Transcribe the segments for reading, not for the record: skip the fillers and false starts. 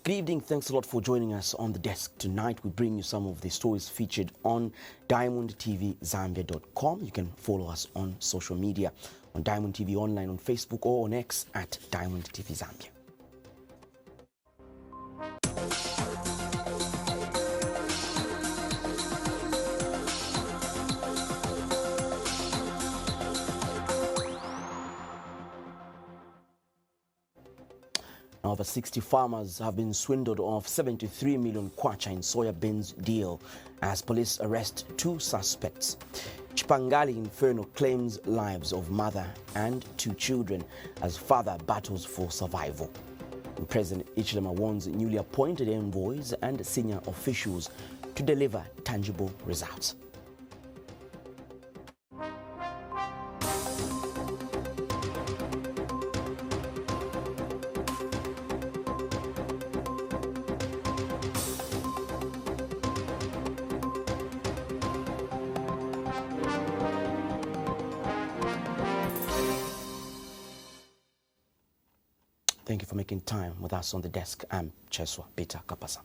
Good evening. Thanks a lot for joining us on the desk. Tonight we bring you some of the stories featured on DiamondTVZambia.com. You can follow us on social media on Diamond TV Online on Facebook or on X at Diamond TV Zambia. Over 60 farmers have been swindled of 73 million kwacha in soya beans deal as police arrest 2 suspects. Chipangali Inferno claims lives of mother and 2 children as father battles for survival. And President Ichilema warns newly appointed envoys and senior officials to deliver tangible results. Thank you for making time with us on the desk. I'm Cheswa Peter Kapasa.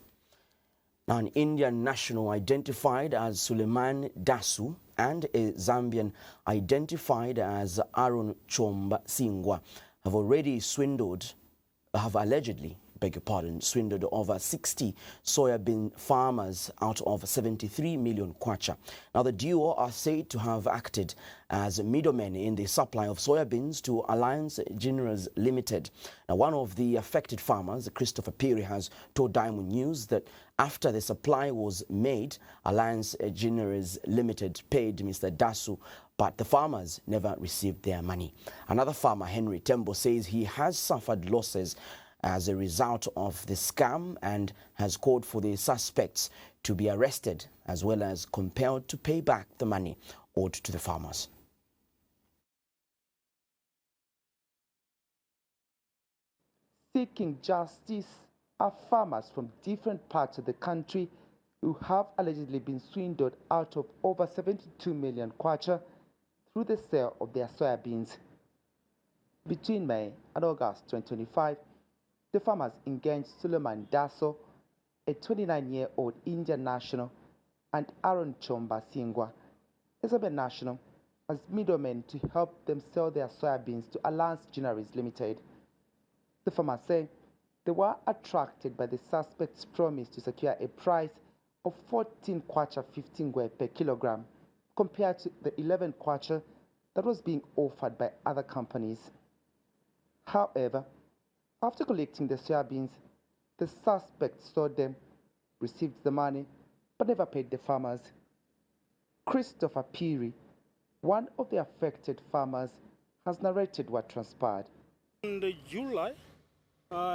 Now, an Indian national identified as Suleiman Dasu and a Zambian identified as Aaron Chomba Singwa have allegedly swindled over 60 soybean farmers out of 73 million kwacha. Now, the duo are said to have acted as middlemen in the supply of soybeans to Alliance Generals Limited. Now, one of the affected farmers, Christopher Piri, has told Diamond News that after the supply was made, Alliance Generals Limited paid Mr. Dasu, but the farmers never received their money. Another farmer, Henry Tembo, says he has suffered losses as a result of the scam and has called for the suspects to be arrested as well as compelled to pay back the money owed to the farmers. Seeking justice are farmers from different parts of the country who have allegedly been swindled out of over 72 million kwacha through the sale of their soybeans. Between May and August 2025, the farmers engaged Suleiman Daso, a 29-year-old Indian national, and Aaron Chomba Singwa, a Zambian national, as middlemen to help them sell their soybeans to Alliance Generals Limited. The farmers say they were attracted by the suspect's promise to secure a price of 14 kwacha 15 ngwe per kilogram, compared to the 11 kwacha that was being offered by other companies. However, after collecting the soybeans, the suspects sold them, received the money, but never paid the farmers. Christopher Piri, one of the affected farmers, has narrated what transpired. In July,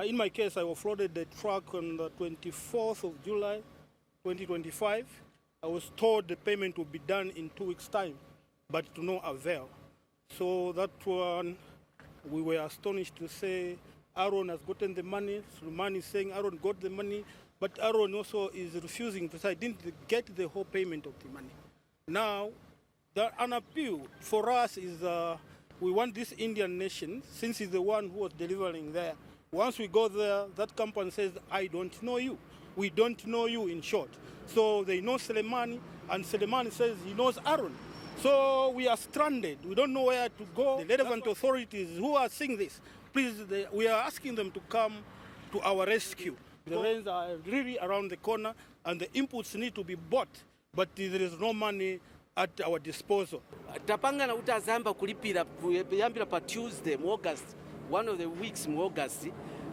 in my case, I offloaded the truck on the 24th of July, 2025. I was told the payment would be done in 2 weeks' time, but to no avail. So that one, we were astonished to say Aaron has gotten the money. Suleiman is saying Aaron got the money, but Aaron also is refusing to say I didn't get the whole payment of the money. Now, an appeal for us is we want this Indian nation, since he's the one who was delivering there. Once we go there, that company says, I don't know you. We don't know you, in short. So they know Suleiman, and Suleiman says he knows Aaron. So we are stranded. We don't know where to go. The relevant authorities who are seeing this, please, we are asking them to come to our rescue. The rains are really around the corner and the inputs need to be bought, but there is no money at our disposal. Tapanga na utazamba kulipira yambira pa Tuesday mu August, one of the weeks mu August,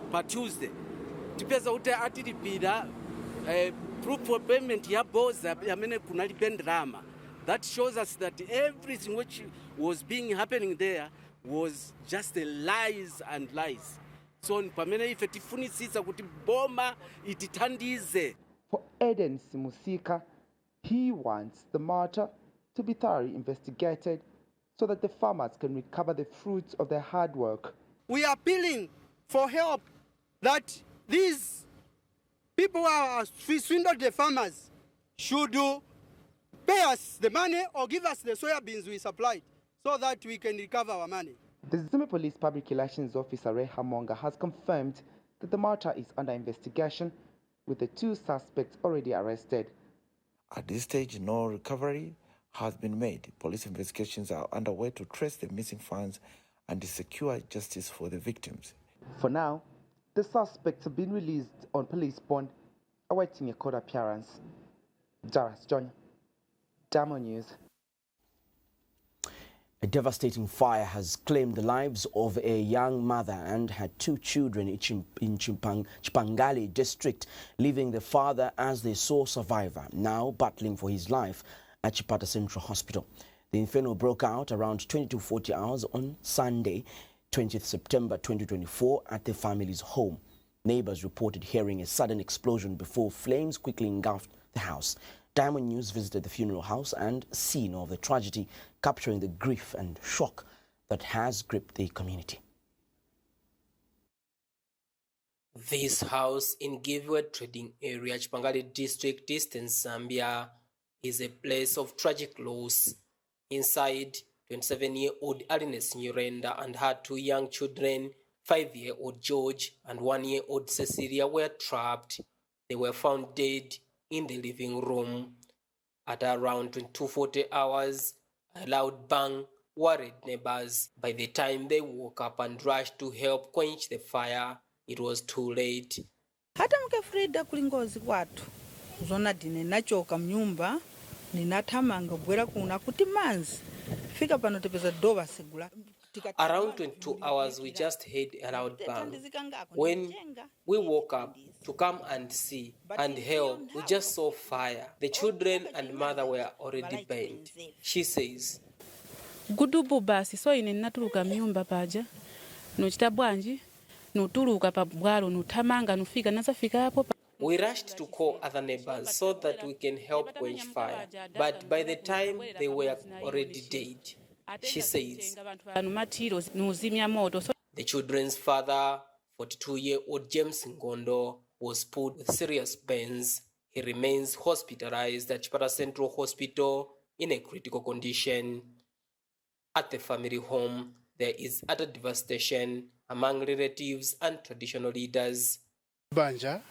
pa Tuesday. Tipeza uta atilipira proof of payment ya boza yamene kunali bendrama. That shows us that everything which was happening there was just lies and lies. So pamene ife tifunisisa kuti boma ititandize. For Eden Simusika, he wants the matter to be thoroughly investigated so that the farmers can recover the fruits of their hard work. We are appealing for help that these people who are swindled the farmers should pay us the money or give us the soya beans we supplied so that we can recover our money. The Zimmer Police Public Relations Officer Ray Hamonga has confirmed that the matter is under investigation, with the 2 suspects already arrested. At this stage, no recovery has been made. Police investigations are underway to trace the missing funds and secure justice for the victims. For now, the suspects have been released on police bond, awaiting a court appearance. Jaras John, Damo News. A devastating fire has claimed the lives of a young mother and her 2 children in Chipangali district, leaving the father as the sole survivor, now battling for his life at Chipata Central Hospital. The inferno broke out around 22:40 hours on Sunday, 20th September 2024, at the family's home. Neighbors reported hearing a sudden explosion before flames quickly engulfed the house. Diamond News visited the funeral house and scene of the tragedy, capturing the grief and shock that has gripped the community. This house in Giveaway Trading Area, Chipangali District, Eastern Zambia, is a place of tragic loss. Inside, 27-year-old Alines Nyurenda and her 2 young children, 5-year-old George and 1-year-old Cecilia, were trapped. They were found dead in the living room. At around 22:40 hours, a loud bang worried neighbors. By the time they woke up and rushed to help quench the fire, it was too late. Hata mkefrida kulingozi kwatu zona dine nachoka mnyumba ninathamanga bwera kuna kuti manzi fika pano tepeza doba segula. Around 22 hours, we just heard a loud bang. When we woke up to come and see and help, we just saw fire. The children and mother were already burned. She says, Gudubu basi so ine natuluka myumba paja nochita bwanji nutuluka pa bwalo nuthamanga nufika nasafika hapo. We rushed to call other neighbors so that we can help quench fire, but by the time they were already dead. She says, the children's father, 42-year-old James Ngondo, was put with serious burns. He remains hospitalized at Chipata Central Hospital in a critical condition. At the family home, there is utter devastation among relatives and traditional leaders. Banja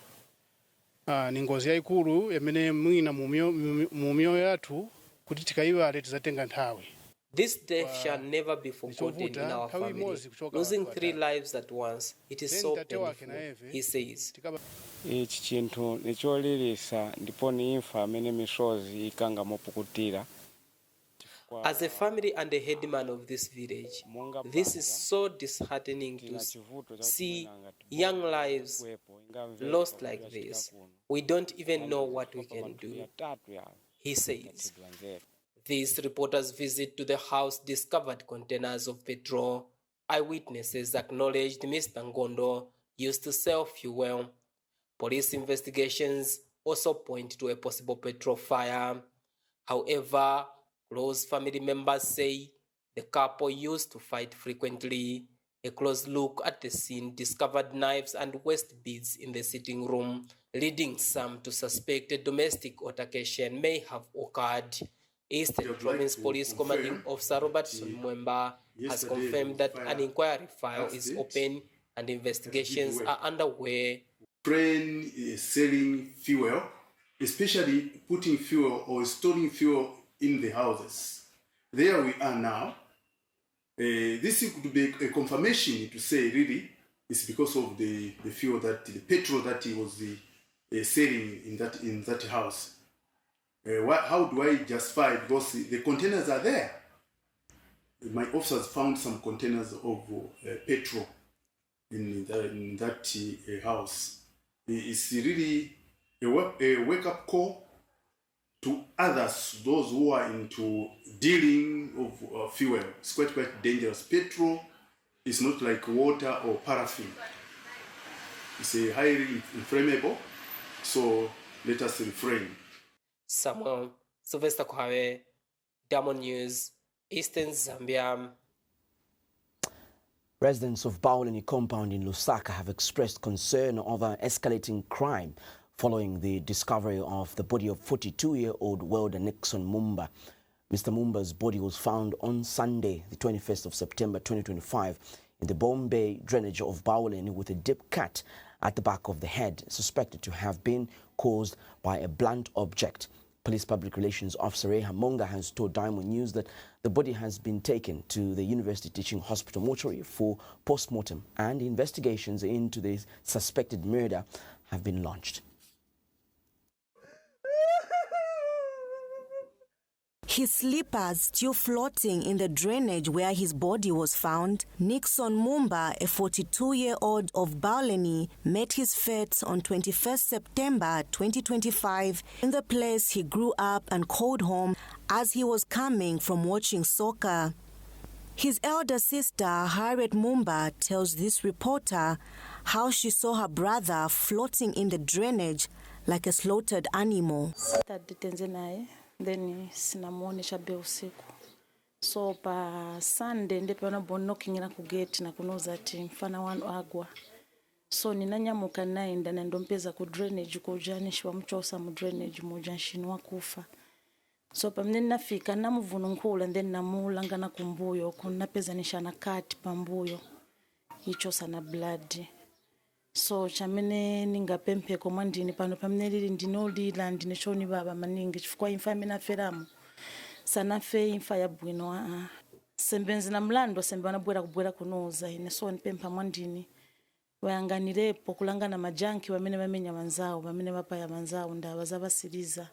ni ngozi yaikulu emene mwina mumio yathu kuti tikaiwale tizatenga nthawi. This death shall never be forgotten in our family. Losing 3 lives at once, it is so painful, he says. Ichi chinthu nicholilisa ndipo ni imfa amene misozi ikanga mopukutira. As a family and a headman of this village, this is so disheartening to see young lives lost like this. We don't even know what we can do, he says. This reporter's visit to the house discovered containers of petrol. Eyewitnesses acknowledged Mr. Ngondo used to sell fuel. Police investigations also point to a possible petrol fire. However, close family members say the couple used to fight frequently. A close look at the scene discovered knives and waste beads in the sitting room, leading some to suspect a domestic altercation may have occurred. Eastern Province Police Commanding Officer Robertson Mwemba has confirmed that an inquiry file is open and investigations are underway. Friend selling fuel, especially putting fuel or storing fuel in the houses. There we are now. This could be a confirmation to say really it's because of the fuel that the petrol that he was selling in that house. How do I justify? Because the containers are there. My officers found some containers of petrol in that house. It's really a wake-up call to others, those who are into dealing of fuel. It's quite dangerous. Petrol is not like water or paraffin. It's a highly inflammable, so let us refrain. Samuel Sylvester Kwawe, Diamond News, Eastern Zambia. Residents of Bauleni compound in Lusaka have expressed concern over escalating crime following the discovery of the body of 42-year-old welder Nixon Mumba. Mr. Mumba's body was found on Sunday, the 21st of September 2025, in the Bombay drainage of Bauleni with a deep cut at the back of the head, suspected to have been caused by a blunt object. Police Public Relations Officer Reha Monga has told Diamond News that the body has been taken to the University Teaching Hospital mortuary for post-mortem, and investigations into this suspected murder have been launched. His slippers still floating in the drainage where his body was found, Nixon Mumba, a 42-year-old of Bauleni, met his fate on 21st September 2025 in the place he grew up and called home as he was coming from watching soccer. His elder sister, Harriet Mumba, tells this reporter how she saw her brother floating in the drainage like a slaughtered animal. Then sinamuonesha be usiku, so pa Sunday ndipo knocking na ku gate na kunoza ati mfana wanu agwa, so ninanyamuka naenda na ndompeza ku drainage kujanishwa mchosa mu drainage mujanshinwa kufa. So pa mne nafika namuvuno nkula then namulanga na kumbuyo kunapeza nishana kati pambuyo ichosa na blood. So chamene ningapempe komandini pano pamene lili ndinolila ndinechoni baba maningi chifukwa imfa imene feramu sana fe imfa ya bwino sembenzi na mlando sembe kubwera kunoza ine so nipempa mwandini wayanganirepo kulangana majanki wamene bamenya manzawo bamene bapaya manzawo ndawa zabasiriza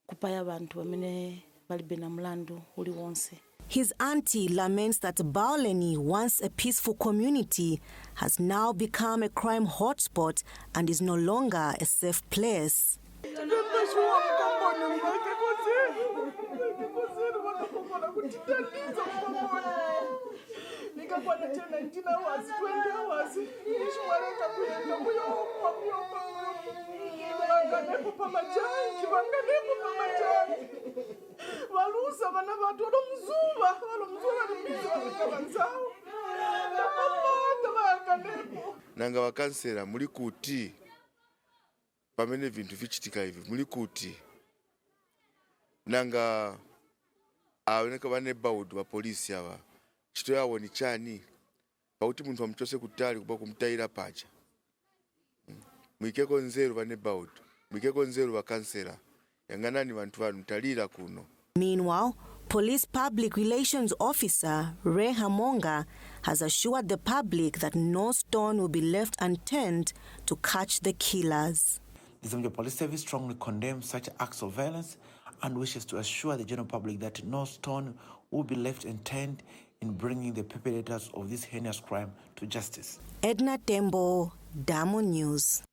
kupaya abantu bamene balibe na mlando uli wonse. His auntie laments that Bauleni, once a peaceful community, has now become a crime hotspot and is no longer a safe place. Nanga wakansera muli kuti pamene vintu vichitika hivi muli kuti nanga aoneka bane baud wa polisi ava chito yawo ni chani pauti munthu amchose kutali kuba kumtaira pacha mwikeko nzeru bane baud mwikeko nzeru wakansera yanganani vantu vanu talira kuno. Meanwhile, Police Public Relations Officer Reha Monga has assured the public that no stone will be left unturned to catch the killers. The Zambia Police Service strongly condemns such acts of violence and wishes to assure the general public that no stone will be left unturned in bringing the perpetrators of this heinous crime to justice. Edna Tembo, Diamond News.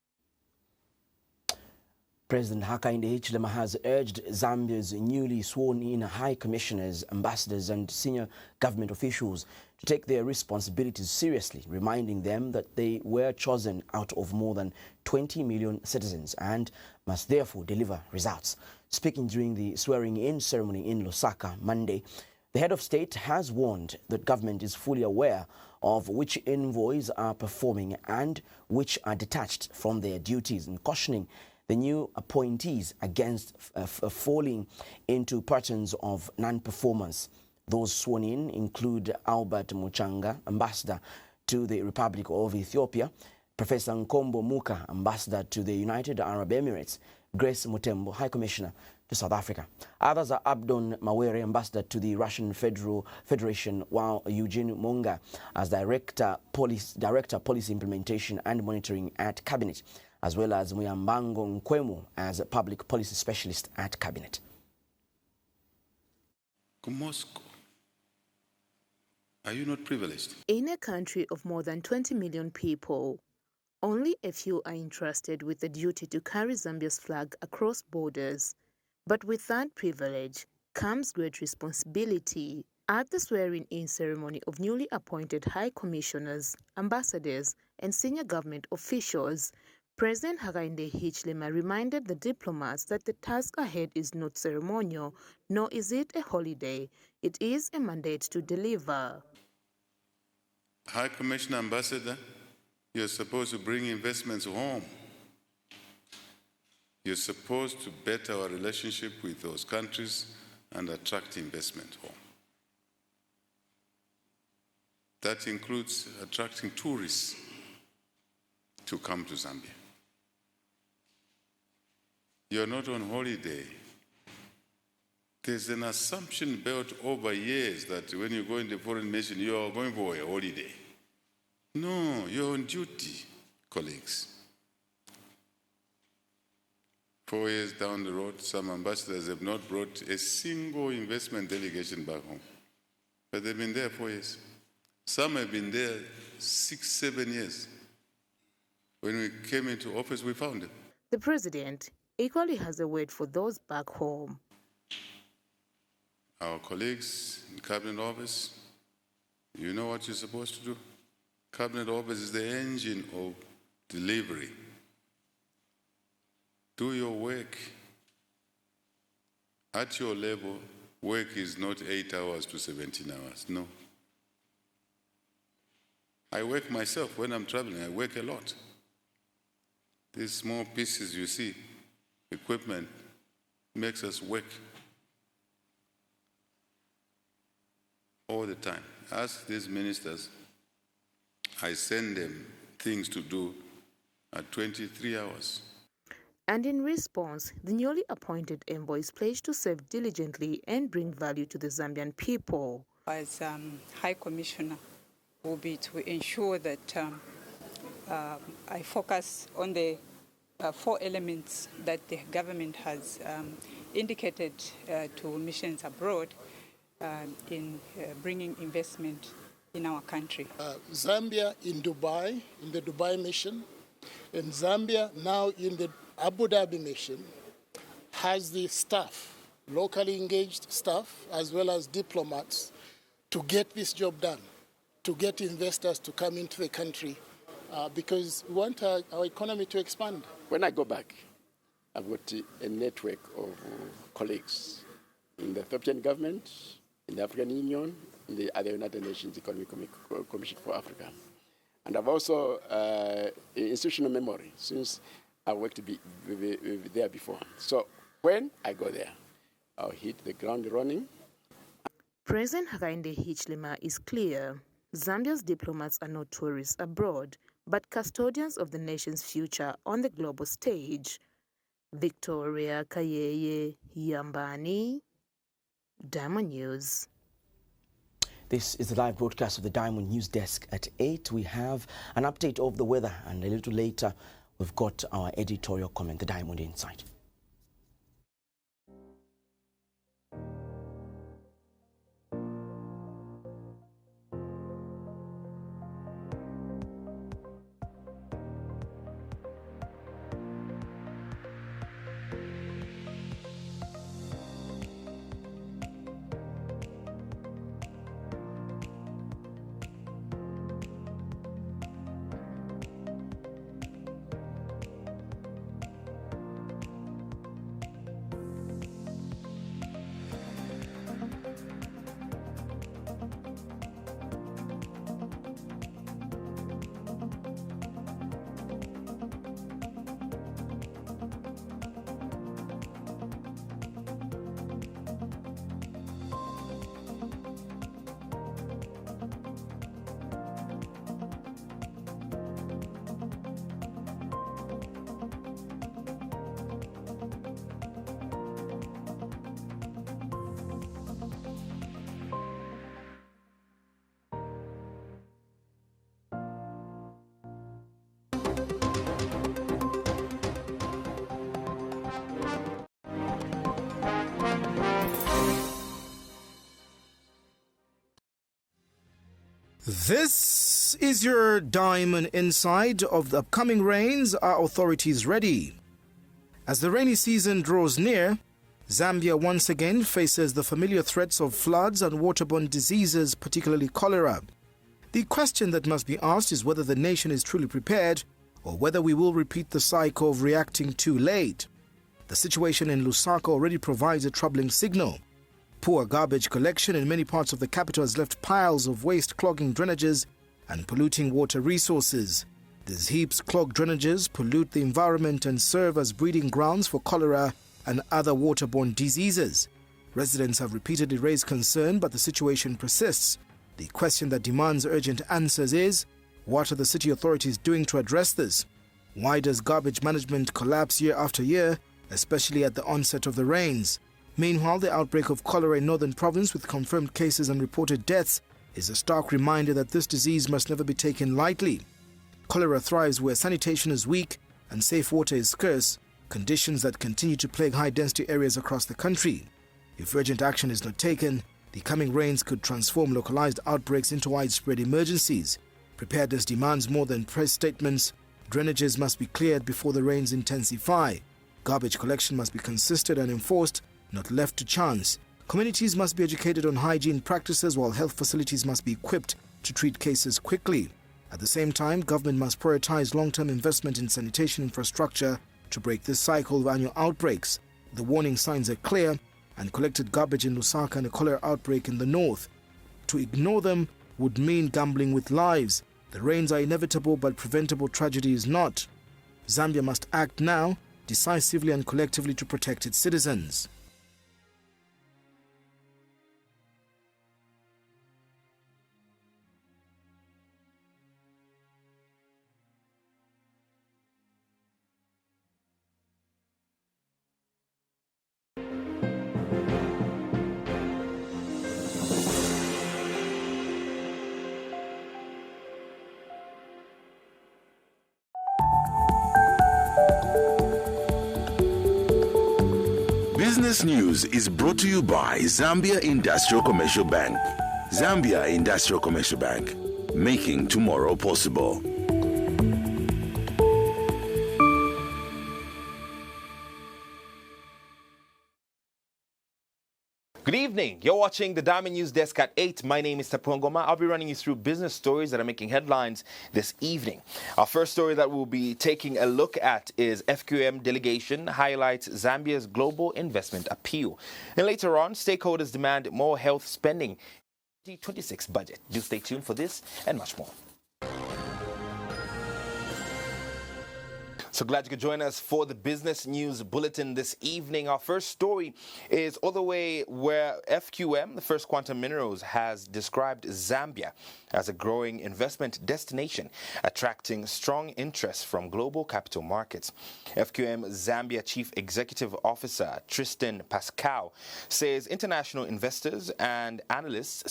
President Hakainde Hichilema has urged Zambia's newly sworn-in high commissioners, ambassadors and senior government officials to take their responsibilities seriously, reminding them that they were chosen out of more than 20 million citizens and must therefore deliver results. Speaking during the swearing-in ceremony in Lusaka Monday, the head of state has warned that government is fully aware of which envoys are performing and which are detached from their duties, and cautioning the new appointees against falling into patterns of non-performance. Those sworn in include Albert Muchanga, ambassador to the Republic of Ethiopia, Professor Nkombo Muka, ambassador to the United Arab Emirates, Grace Mutembo, High Commissioner to South Africa. Others are Abdon Mawere, ambassador to the Russian Federation, while Eugene Monga as director policy implementation and monitoring at Cabinet, as well as Muyambango Nkwemu as a public policy specialist at Cabinet. Moscow, are you not privileged? In a country of more than 20 million people, only a few are entrusted with the duty to carry Zambia's flag across borders. But with that privilege comes great responsibility. At the swearing-in ceremony of newly appointed high commissioners, ambassadors, and senior government officials, President Hakainde Hichilema reminded the diplomats that the task ahead is not ceremonial, nor is it a holiday. It is a mandate to deliver. High Commissioner, Ambassador, you're supposed to bring investments home. You're supposed to better our relationship with those countries and attract investment home. That includes attracting tourists to come to Zambia. You're not on holiday. There's an assumption built over years that when you go in the foreign nation, you are going for a holiday. No, you're on duty, colleagues. 4 years down the road, some ambassadors have not brought a single investment delegation back home. But they've been there 4 years. Some have been there 6, 7 years. When we came into office, we found them. The president equally has a word for those back home. Our colleagues in Cabinet Office, you know what you're supposed to do? Cabinet Office is the engine of delivery. Do your work. At your level, work is not 8 hours to 17 hours, no. I work myself when I'm traveling, I work a lot. These small pieces you see, equipment, makes us work all the time. Ask these ministers, I send them things to do at 23 hours. And in response, the newly appointed envoys pledged to serve diligently and bring value to the Zambian people. As High Commissioner will be to ensure that I focus on the 4 elements that the government has indicated to missions abroad in bringing investment in our country. Zambia in Dubai, in the Dubai mission, and Zambia now in the Abu Dhabi mission has the staff, locally engaged staff, as well as diplomats, to get this job done, to get investors to come into the country, because we want our economy to expand. When I go back, I've got a network of colleagues in the Ethiopian government, in the African Union, in the other United Nations Economic Commission for Africa. And I've also institutional memory, since I worked there before. So when I go there, I'll hit the ground running. President Hakainde Hichilema is clear. Zambia's diplomats are not tourists abroad, but custodians of the nation's future on the global stage. Victoria Kayeye Yambani, Diamond News. This is the live broadcast of the Diamond News Desk. At 8, we have an update of the weather, and a little later, we've got our editorial comment, the Diamond Insight. This is your Diamond Insight of the upcoming rains. Are authorities ready? As the rainy season draws near, Zambia once again faces the familiar threats of floods and waterborne diseases, particularly cholera. The question that must be asked is whether the nation is truly prepared or whether we will repeat the cycle of reacting too late. The situation in Lusaka already provides a troubling signal. Poor garbage collection in many parts of the capital has left piles of waste clogging drainages and polluting water resources. These heaps clog drainages, pollute the environment and serve as breeding grounds for cholera and other waterborne diseases. Residents have repeatedly raised concern, but the situation persists. The question that demands urgent answers is, what are the city authorities doing to address this? Why does garbage management collapse year after year, especially at the onset of the rains? Meanwhile, the outbreak of cholera in Northern Province with confirmed cases and reported deaths is a stark reminder that this disease must never be taken lightly. Cholera thrives where sanitation is weak and safe water is scarce, conditions that continue to plague high-density areas across the country. If urgent action is not taken, the coming rains could transform localized outbreaks into widespread emergencies. Preparedness demands more than press statements. Drainages must be cleared before the rains intensify. Garbage collection must be consistent and enforced, not left to chance. Communities must be educated on hygiene practices, while health facilities must be equipped to treat cases quickly. At the same time, government must prioritize long-term investment in sanitation infrastructure to break this cycle of annual outbreaks. The warning signs are clear, and collected garbage in Lusaka and a cholera outbreak in the north. To ignore them would mean gambling with lives. The rains are inevitable, but preventable tragedy is not. Zambia must act now, decisively and collectively, to protect its citizens. Business News is brought to you by Zambia Industrial Commercial Bank. Zambia Industrial Commercial Bank, making tomorrow possible. Good evening. You're watching the Diamond News Desk at 8. My name is Tapongoma. I'll be running you through business stories that are making headlines this evening. Our first story that we'll be taking a look at is FQM delegation highlights Zambia's global investment appeal. And later on, stakeholders demand more health spending in the 2026 budget. Do stay tuned for this and much more. So glad you could join us for the Business News Bulletin this evening. Our first story is all the way where FQM, the First Quantum Minerals, has described Zambia as a growing investment destination, attracting strong interest from global capital markets. FQM Zambia Chief Executive Officer Tristan Pascal says international investors and analysts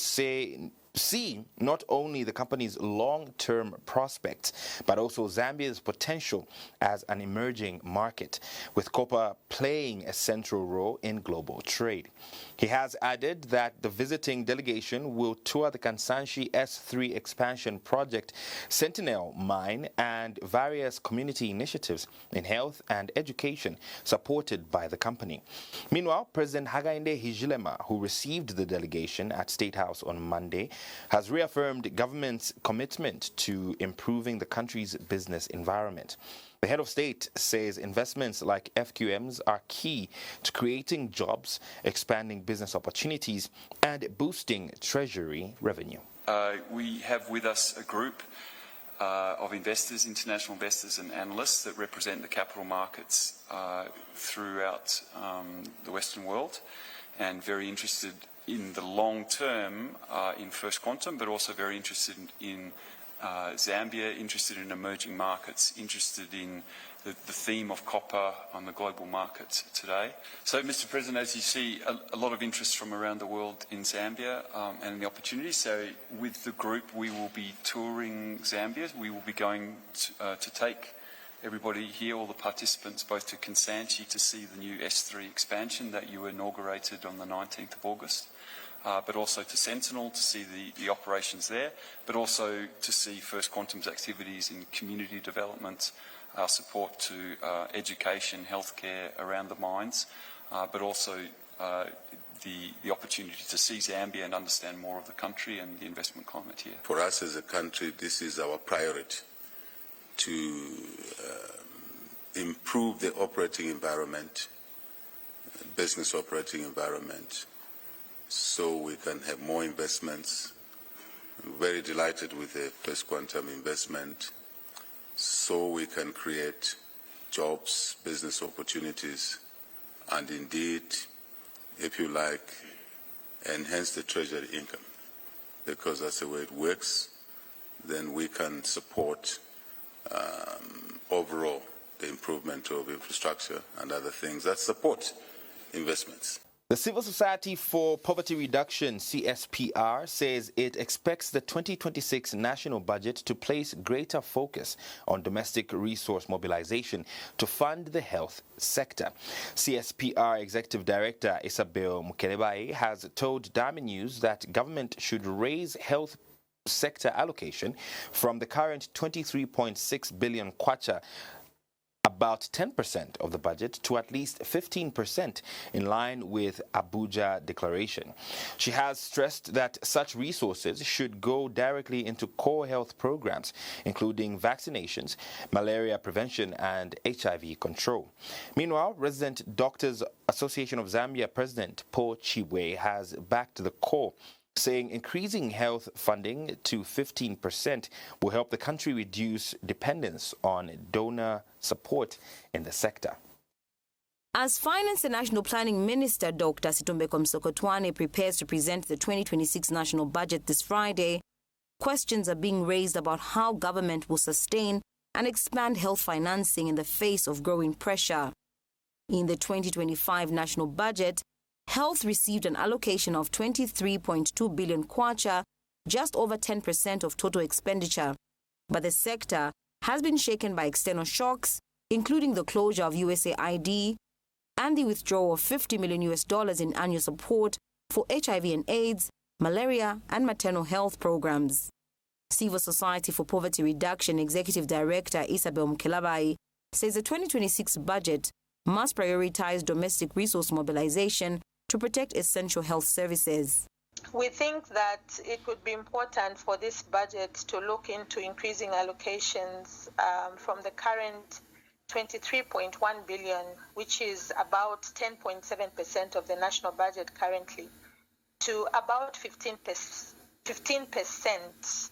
see not only the company's long-term prospects, but also Zambia's potential as an emerging market, with copper playing a central role in global trade. He has added that the visiting delegation will tour the Kansanshi S3 expansion project, Sentinel Mine, and various community initiatives in health and education supported by the company. Meanwhile, President Hakainde Hichilema, who received the delegation at State House on Monday, has reaffirmed government's commitment to improving the country's business environment. The head of state says investments like FQM's are key to creating jobs, expanding business opportunities, and boosting treasury revenue. We have with us a group of investors, international investors and analysts that represent the capital markets throughout the Western world, and very interested in the long term in First Quantum, but also very interested in Zambia, interested in emerging markets, interested in the theme of copper on the global markets today. So, Mr. President, as you see, a lot of interest from around the world in Zambia and the opportunities. So with the group, we will be touring Zambia. We will be going to take everybody here, all the participants, both to Kansanshi to see the new S3 expansion that you inaugurated on the 19th of August, but also to Sentinel to see the operations there, but also to see First Quantum's activities in community development, our support to education, healthcare around the mines, but also the opportunity to see Zambia and understand more of the country and the investment climate here. For us as a country, this is our priority, to improve the operating environment, business operating environment, so we can have more investments. I'm very delighted with the First Quantum investment, so we can create jobs, business opportunities, and indeed, if you like, enhance the treasury income, because that's the way it works. Then we can support overall the improvement of infrastructure and other things that support investments. The Civil Society for Poverty Reduction, CSPR, says it expects the 2026 national budget to place greater focus on domestic resource mobilization to fund the health sector. CSPR Executive Director Isabel Mukelebai has told Diamond News that government should raise health sector allocation from the current 23.6 billion kwacha, about 10% of the budget, to at least 15% in line with Abuja declaration. She has stressed that such resources should go directly into core health programs, including vaccinations, malaria prevention, and HIV control. Meanwhile, Resident Doctors Association of Zambia President Paul Chibwe has backed the call, saying increasing health funding to 15% will help the country reduce dependence on donor support in the sector. As Finance and National Planning Minister Dr. Situmbeko Msokotwane prepares to present the 2026 national budget this Friday, questions are being raised about how government will sustain and expand health financing in the face of growing pressure. In the 2025 national budget, health received an allocation of 23.2 billion kwacha, just over 10% of total expenditure. But the sector has been shaken by external shocks, including the closure of USAID and the withdrawal of $50 million in annual support for HIV and AIDS, malaria, and maternal health programs. Civil Society for Poverty Reduction Executive Director Isabel Mukelebai says the 2026 budget must prioritize domestic resource mobilization to protect essential health services. We think that it would be important for this budget to look into increasing allocations from the current 23.1 billion, which is about 10.7% of the national budget currently, to about 15%,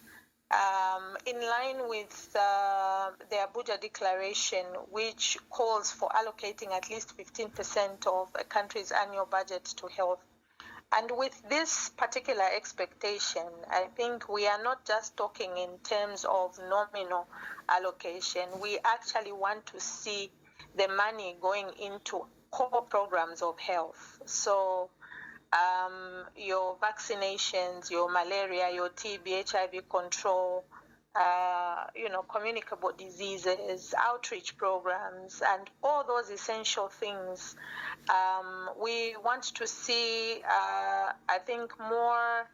in line with the Abuja declaration, which calls for allocating at least 15% of a country's annual budget to health. And with this particular expectation, I think we are not just talking in terms of nominal allocation. We actually want to see the money going into core programs of health. So your vaccinations, your malaria, your TB, HIV control, communicable diseases, outreach programs, and all those essential things. We want to see, I think, more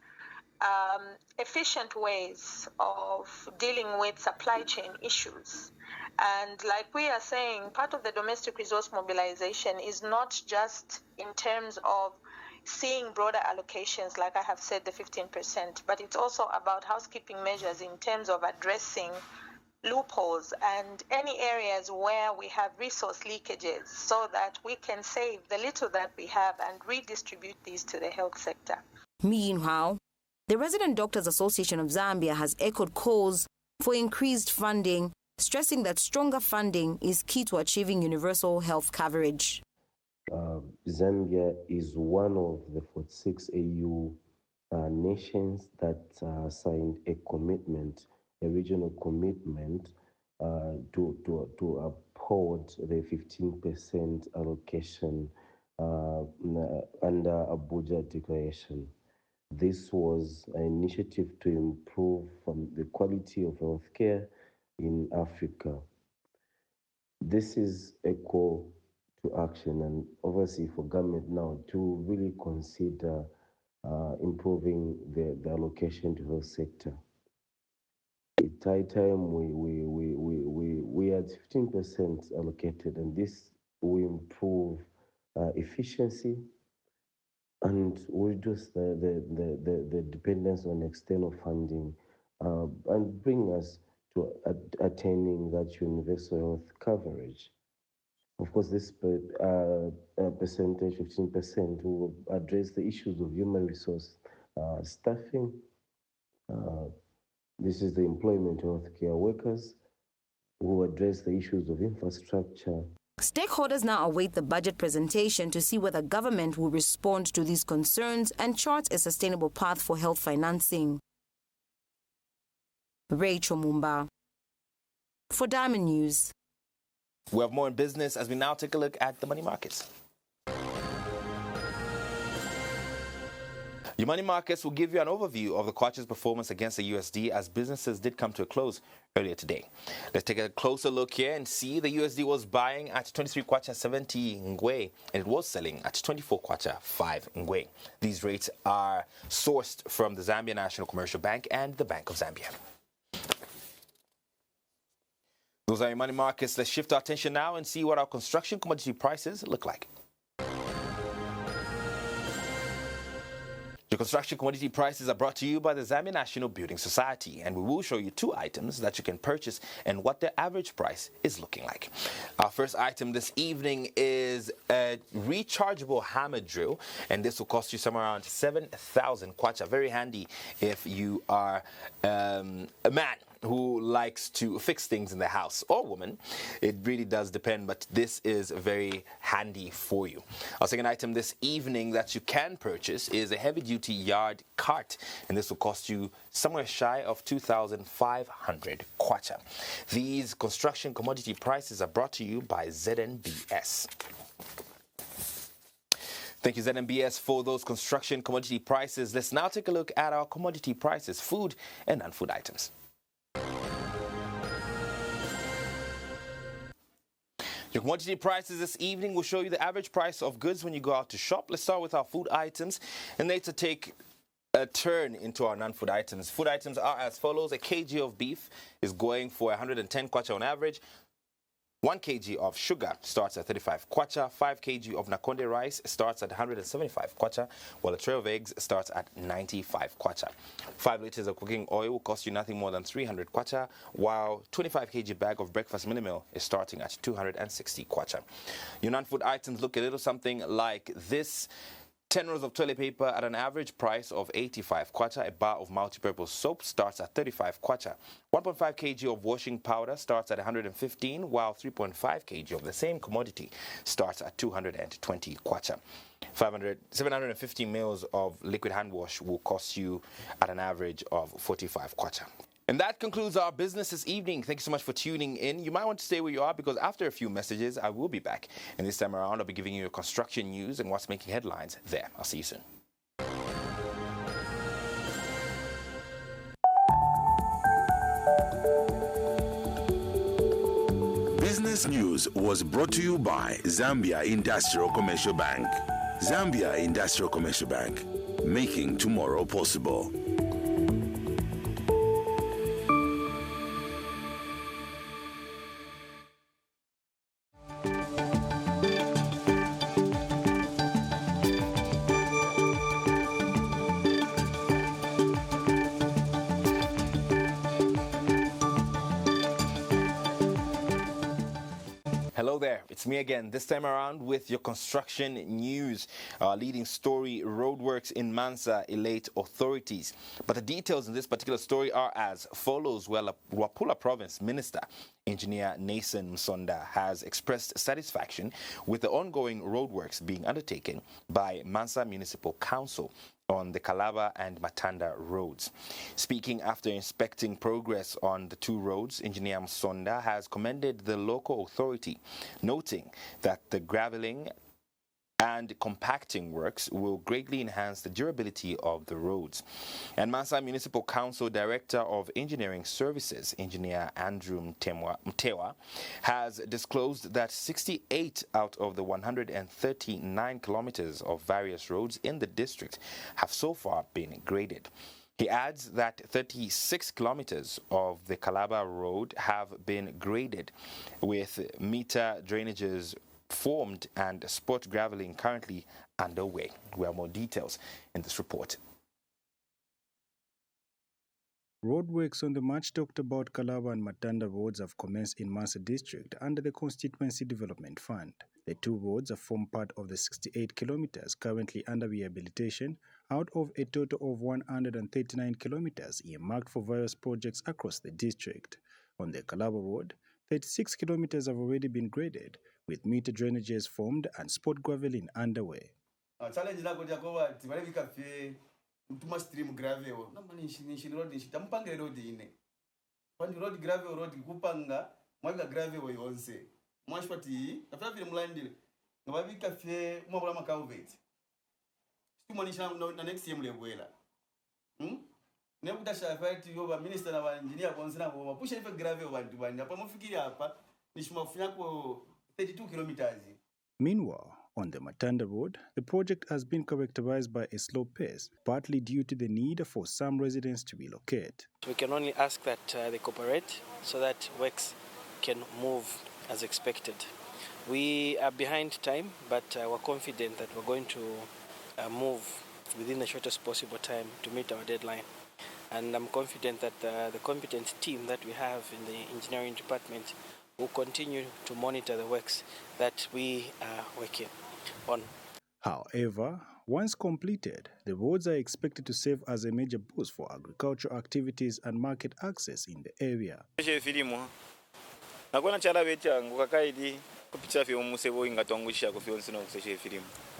efficient ways of dealing with supply chain issues. And like we are saying, part of the domestic resource mobilization is not just in terms of seeing broader allocations, like I have said, the 15%, but it's also about housekeeping measures in terms of addressing loopholes and any areas where we have resource leakages so that we can save the little that we have and redistribute these to the health sector. Meanwhile, the Resident Doctors Association of Zambia has echoed calls for increased funding, stressing that stronger funding is key to achieving universal health coverage. Zambia is one of the 46 AU nations that signed a commitment, a regional commitment to uphold the 15% allocation under Abuja Declaration. This was an initiative to improve the quality of healthcare in Africa. This is a call to action, and obviously for government now to really consider improving the allocation to health sector. It's high time we had 15% allocated, and this will improve efficiency and reduce the dependence on external funding and bring us to attaining that universal health coverage. Of course, this percentage, 15%, will address the issues of human resource staffing. This is the employment of healthcare workers who address the issues of infrastructure. Stakeholders now await the budget presentation to see whether government will respond to these concerns and chart a sustainable path for health financing. Rachel Mumba for Diamond News. We have more in business as we now take a look at the money markets. Your money markets will give you an overview of the kwacha's performance against the USD as businesses did come to a close earlier today. Let's take a closer look here and see the USD was buying at 23 kwacha 70 ngwe and it was selling at 24 kwacha 5 ngwe. These rates are sourced from the Zambia National Commercial Bank and the Bank of Zambia. Those are your money markets. Let's shift our attention now and see what our construction commodity prices look like. Your construction commodity prices are brought to you by the Zambia National Building Society, and we will show you two items that you can purchase and what their average price is looking like. Our first item this evening is a rechargeable hammer drill, and this will cost you somewhere around 7,000 kwacha. Very handy if you are a man who likes to fix things in the house, or woman. It really does depend, but this is very handy for you. Our second item this evening that you can purchase is a heavy-duty yard cart, and this will cost you somewhere shy of 2,500 kwacha. These construction commodity prices are brought to you by ZNBS. Thank you, ZNBS, for those construction commodity prices. Let's now take a look at our commodity prices, food and non-food items. Your commodity prices this evening will show you the average price of goods when you go out to shop. Let's start with our food items, and later take a turn into our non-food items. Food items are as follows. A kg of beef is going for 110 kwacha on average. 1 kg of sugar starts at 35 kwacha. 5 kg of nakonde rice starts at 175 kwacha, while a tray of eggs starts at 95 kwacha. 5 liters of cooking oil will cost you nothing more than 300 kwacha, while 25 kg bag of breakfast mini meal is starting at 260 kwacha. Your non-food items look a little something like this. 10 rolls of toilet paper at an average price of 85 kwacha. A bar of multi-purpose soap starts at 35 kwacha. 1.5 kg of washing powder starts at 115, while 3.5 kg of the same commodity starts at 220 kwacha. 750 mils of liquid hand wash will cost you at an average of 45 kwacha. And that concludes our business this evening. Thank you so much for tuning in. You might want to stay where you are because after a few messages, I will be back. And this time around, I'll be giving you your construction news and what's making headlines there. I'll see you soon. Business News was brought to you by Zambia Industrial Commercial Bank. Zambia Industrial Commercial Bank, making tomorrow possible. Hello there, it's me again, this time around with your construction news. Our leading story, roadworks in Mansa elate authorities. But the details in this particular story are as follows. Well, Wapula Province Minister, Engineer Nathan Msonda, has expressed satisfaction with the ongoing roadworks being undertaken by Mansa Municipal Council on the Kalaba and Matanda roads. Speaking after inspecting progress on the two roads, Engineer Msonda has commended the local authority, noting that the graveling and compacting works will greatly enhance the durability of the roads. And Mansa Municipal Council Director of Engineering Services, Engineer Andrew Mtewa, has disclosed that 68 out of the 139 kilometers of various roads in the district have so far been graded. He adds that 36 kilometers of the Kalaba Road have been graded, with meter drainages formed and spot graveling currently underway. We have more details in this report. Roadworks on the much talked about Kalaba and Matanda roads have commenced in Mansa district under the Constituency Development Fund. The two roads form part of the 68 kilometers currently under rehabilitation out of a total of 139 kilometers earmarked for various projects across the district. On the Kalaba road, 36 kilometers have already been graded, with meter drainages formed and spot graveling underway. Challenge la koja kwa tibale bikafe utuma stream gravel na mani nshi road nshi tampanga road ine. Kwani road gravel road kupanga mwaga gravel yonse. mwashpati after vile mlandile ngababi cafe mwabula makauvet simanisha na next year mlebwela nekuta shafati yoba minister na engineer konsina bo mapusha ife grave abantu bandi hapa mufikiri hapa nishimafunya ko 32 kilometers. Meanwhile, on the Matanda Road, the project has been characterized by a slow pace, partly due to the need for some residents to relocate. We can only ask that they cooperate so that works can move as expected. We are behind time, but we're confident that we're going to move within the shortest possible time to meet our deadline. And I'm confident that the competent team that we have in the engineering department will continue to monitor the works that we are working on. However, once completed, the roads are expected to serve as a major boost for agricultural activities and market access in the area.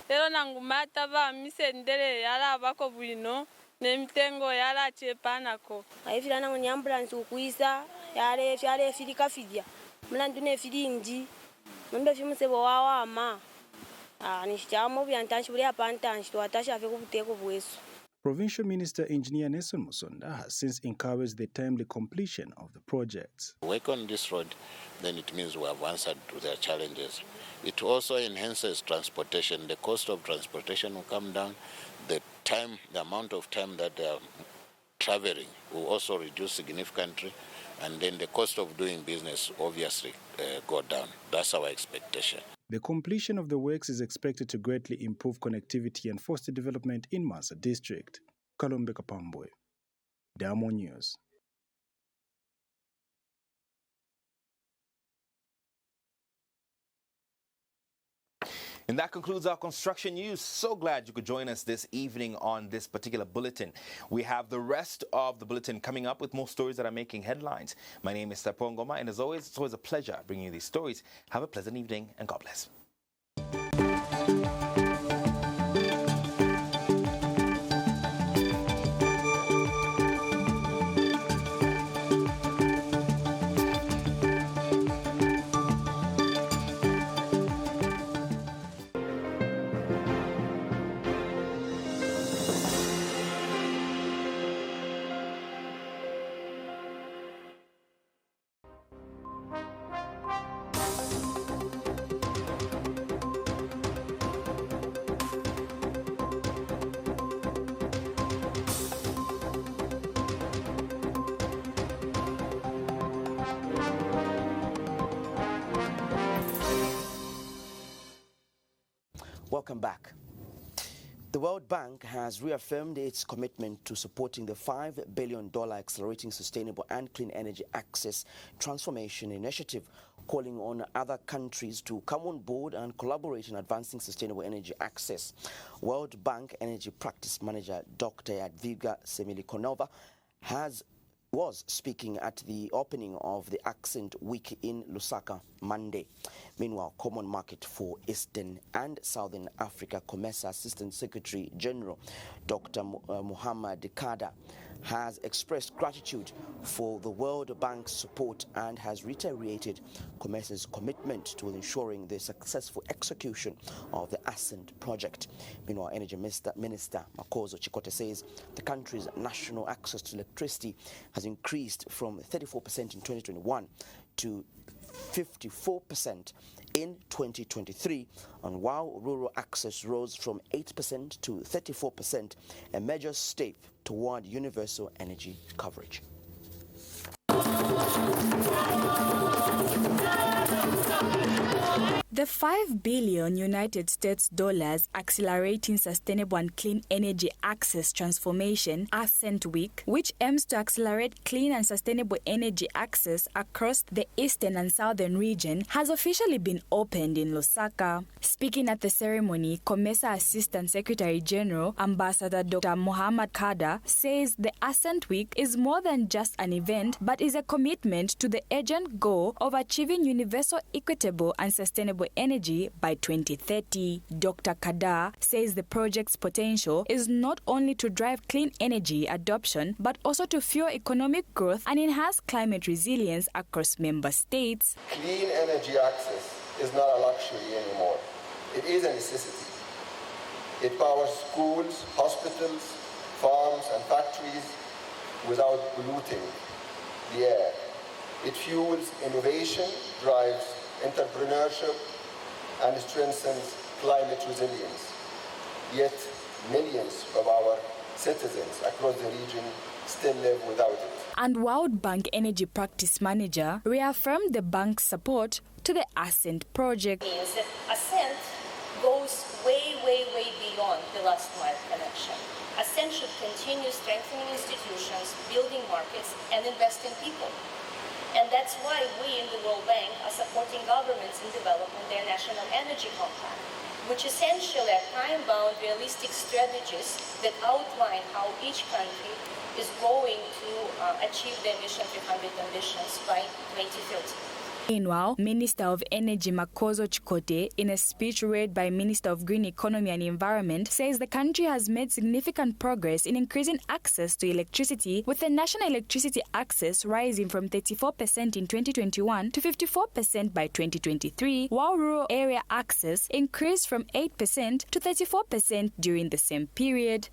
Lero nangumata ba misendele yala bako bwino nemitengo yala chepanako. Aifira nangu ni ambulance ukuisa yale filika fidia. Mlandu ne filingi. Mbe fimusebo wawa ama. Nishitamo byantanshi buli apantanshi twatasha afi kubuteko bweso. Provincial Minister Engineer Nelson Musonda has since encouraged the timely completion of the projects. Work on this road, then it means we have answered to their challenges. It also enhances transportation. The cost of transportation will come down. The amount of time that they are traveling will also reduce significantly. And then the cost of doing business obviously go down. That's our expectation. The completion of the works is expected to greatly improve connectivity and foster development in Mansa district. Kalombe Kapambwe, Diamond News. And that concludes our construction news. So glad you could join us this evening on this particular bulletin. We have the rest of the bulletin coming up with more stories that are making headlines. My name is Tapongoma, and as always, it's always a pleasure bringing you these stories. Have a pleasant evening, and God bless. Welcome back. The World Bank has reaffirmed its commitment to supporting the $5 billion Accelerating Sustainable and Clean Energy Access Transformation Initiative, calling on other countries to come on board and collaborate in advancing sustainable energy access. World Bank Energy Practice Manager Dr. Jadwiga Semilikonova was speaking at the opening of the Accent Week in Lusaka Monday. Meanwhile, Common Market for Eastern and Southern Africa COMESA Assistant Secretary General Dr. Muhammad Kada has expressed gratitude for the World Bank's support and has reiterated COMESA's commitment to ensuring the successful execution of the Ascent project. Meanwhile, Energy Minister Makozo Chikote says the country's national access to electricity has increased from 34% in 2021 to 54% in 2023, and while rural access rose from 8% to 34%, a major step toward universal energy coverage. The $5 billion United States dollars Accelerating Sustainable and Clean Energy Access Transformation Ascent Week, which aims to accelerate clean and sustainable energy access across the eastern and southern region, has officially been opened in Lusaka. Speaking at the ceremony, COMESA Assistant Secretary General Ambassador Dr. Muhammad Kada says the Ascent Week is more than just an event, but is a commitment to the urgent goal of achieving universal, equitable and sustainable sustainable energy by 2030. Dr. Kadar says the project's potential is not only to drive clean energy adoption, but also to fuel economic growth and enhance climate resilience across member states. Clean energy access is not a luxury anymore. It is a necessity. It powers schools, hospitals, farms, and factories without polluting the air. It fuels innovation, drives entrepreneurship, and strengthens climate resilience. Yet, millions of our citizens across the region still live without it. And World Bank Energy Practice Manager reaffirmed the bank's support to the Ascent project. Means that Ascent goes way beyond the last mile connection. Ascent should continue strengthening institutions, building markets, and investing in people. And that's why we in the World Bank are supporting governments in developing their national energy compact, which essentially are time-bound, realistic strategies that outline how each country is going to achieve their Mission 300 ambitions by 2030. Meanwhile, Minister of Energy Makozo Chikote, in a speech read by Minister of Green Economy and Environment, says the country has made significant progress in increasing access to electricity, with the national electricity access rising from 34% in 2021 to 54% by 2023, while rural area access increased from 8% to 34% during the same period.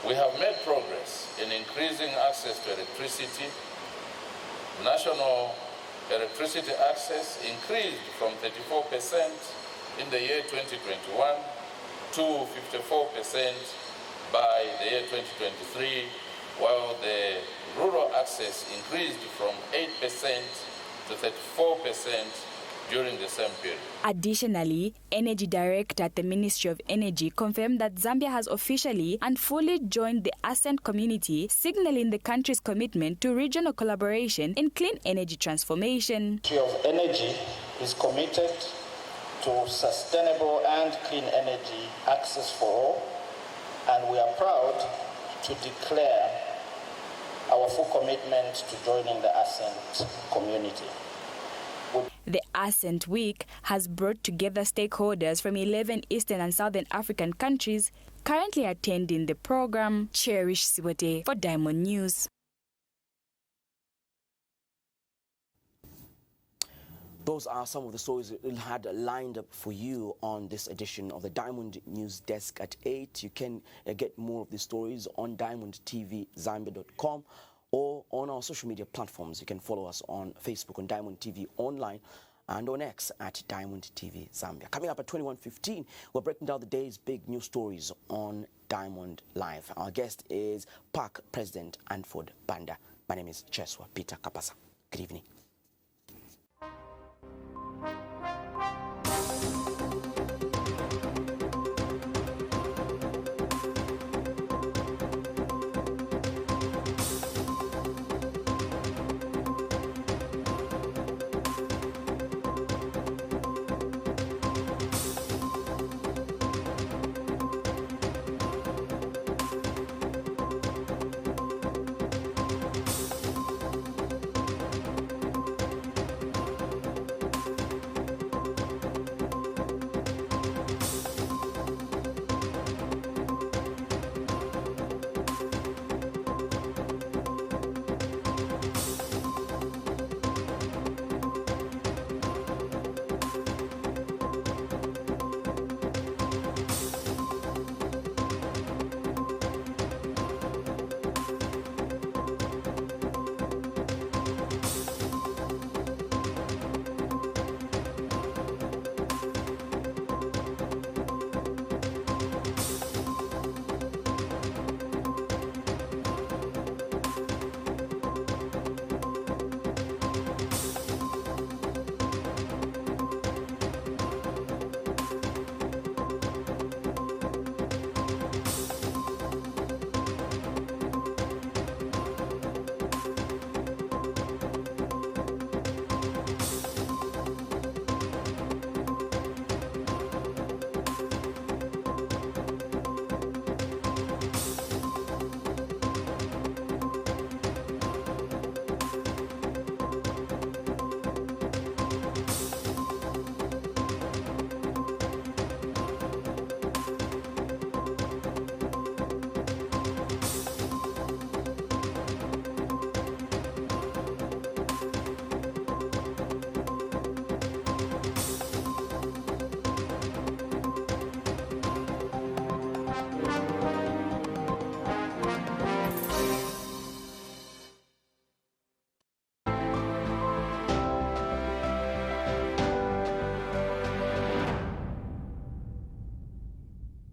We have made progress in increasing access to electricity. National electricity access increased from 34% in the year 2021 to 54% by the year 2023, while the rural access increased from 8% to 34% during the same period. Additionally, Energy Director at the Ministry of Energy confirmed that Zambia has officially and fully joined the Ascent community, signaling the country's commitment to regional collaboration in clean energy transformation. The Ministry of Energy is committed to sustainable and clean energy access for all, and we are proud to declare our full commitment to joining the Ascent community. The Ascent Week has brought together stakeholders from 11 Eastern and Southern African countries currently attending the program. Cherish Sibote for Diamond News. Those are some of the stories we had lined up for you on this edition of the Diamond News Desk at 8. You can get more of the stories on diamondtvzambia.com. or on our social media platforms. You can follow us on Facebook on Diamond TV Online and on X at Diamond TV Zambia. Coming up at 21:15, we're breaking down the day's big news stories on Diamond Live. Our guest is Park President Anford Banda. My name is Cheswa Peter Kapasa. Good evening.